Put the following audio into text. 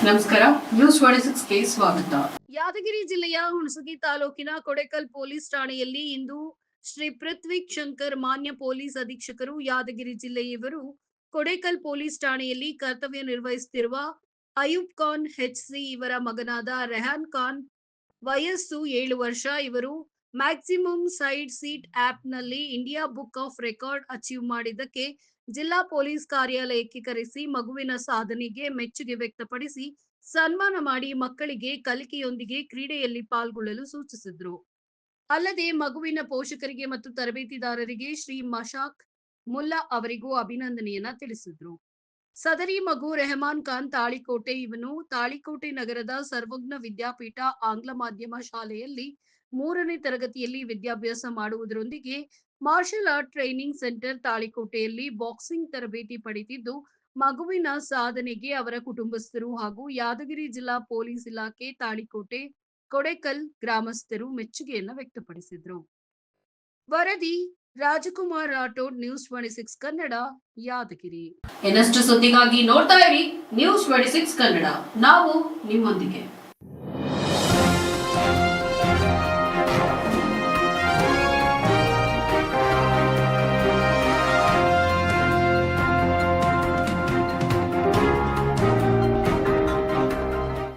ನಮಸ್ಕಾರ, ನ್ಯೂಸ್ 26ಗೆ ಸ್ವಾಗತ. ಯಾದಗಿರಿ ಜಿಲ್ಲೆಯ ಹುಣಸಗಿ ತಾಲೂಕಿನ ಕೊಡೆಕಲ್ ಪೊಲೀಸ್ ಠಾಣೆಯಲ್ಲಿ ಇಂದು ಶ್ರೀ ಪೃಥ್ವಿ ಶಂಕರ್ ಮಾನ್ಯ ಪೊಲೀಸ್ ಅಧೀಕ್ಷಕರು ಯಾದಗಿರಿ ಜಿಲ್ಲೆಯವರು ಕೊಡೆಕಲ್ ಪೊಲೀಸ್ ಠಾಣೆಯಲ್ಲಿ ಕರ್ತವ್ಯ ನಿರ್ವಹಿಸುತ್ತಿರುವ ಅಯೂಬ್ ಖಾನ್ HC ಇವರ ಮಗನಾದ ರೆಹಾನ್ ಖಾನ್ ವಯಸ್ಸು 7 ವರ್ಷ. ಇವರು ಮ್ಯಾಕ್ಸಿಮಮ್ ಸೈಡ್ ಸೀಟ್ ಆಪ್ನಲ್ಲಿ India book of record achieve ಮಾಡಿದ್ದಕ್ಕೆ ಜಿಲ್ಲಾ ಪೊಲೀಸ್ ಕಾರ್ಯಾಲಯಕ್ಕೆ ಕರೆಸಿ ಮಗುವಿನ ಸಾಧನೆಗೆ ಮೆಚ್ಚುಗೆ ವ್ಯಕ್ತಪಡಿಸಿ ಸನ್ಮಾನ ಮಾಡಿ ಮಕ್ಕಳಿಗೆ ಕಲಿಕೆಯೊಂದಿಗೆ ಕ್ರೀಡೆಯಲ್ಲಿ ಪಾಲ್ಗೊಳ್ಳಲು ಸೂಚಿಸಿದ್ರು. ಅಲ್ಲದೆ ಮಗುವಿನ ಪೋಷಕರಿಗೆ ಮತ್ತು ತರಬೇತಿದಾರರಿಗೆ ಶ್ರೀ ಮಶಾಕ್ ಮುಲ್ಲಾ ಅವರಿಗೂ ಅಭಿನಂದನೆಯನ್ನ ತಿಳಿಸಿದ್ರು. ಸದರಿ ಮಗು ರೆಹಮಾನ್ ಖಾನ್ ತಾಳಿಕೋಟೆ. ಇವನು ತಾಳಿಕೋಟೆ ನಗರದ ಸರ್ವಜ್ಞ ವಿದ್ಯಾಪೀಠ ಆಂಗ್ಲ ಮಾಧ್ಯಮ ಶಾಲೆಯಲ್ಲಿ 3ನೇ ತರಗತಿಯಲ್ಲಿ ವಿದ್ಯಾಭ್ಯಾಸ ಮಾಡುವುದರೊಂದಿಗೆ ಮಾರ್ಷಲ್ ಆರ್ಟ್ ಟ್ರೈನಿಂಗ್ ಸೆಂಟರ್ ತಾಳಿಕೋಟೆಯಲ್ಲಿ ಬಾಕ್ಸಿಂಗ್ ತರಬೇತಿ ಪಡೆದಿದ್ದು, ಮಗುವಿನ ಸಾಧನೆಗೆ ಅವರ ಕುಟುಂಬಸ್ಥರು ಹಾಗೂ ಯಾದಗಿರಿ ಜಿಲ್ಲಾ ಪೊಲೀಸ್ ಇಲಾಖೆ ತಾಳಿಕೋಟೆ ಕೊಡೆಕಲ್ ಗ್ರಾಮಸ್ಥರು ಮೆಚ್ಚುಗೆಯನ್ನು ವ್ಯಕ್ತಪಡಿಸಿದ್ರು. ವರದಿ ರಾಜಕುಮಾರ್ ರಾಠೋಡ್, ನ್ಯೂಸ್ 26 ಕನ್ನಡ, ಯಾದಗಿರಿ. ಇನ್ನಷ್ಟು ಸುದ್ದಿಗಾಗಿ ನೋಡ್ತಾ ಇರಿ ನ್ಯೂಸ್ 26 ಕನ್ನಡ. ನಾವು ನಿಮ್ಮೊಂದಿಗೆ.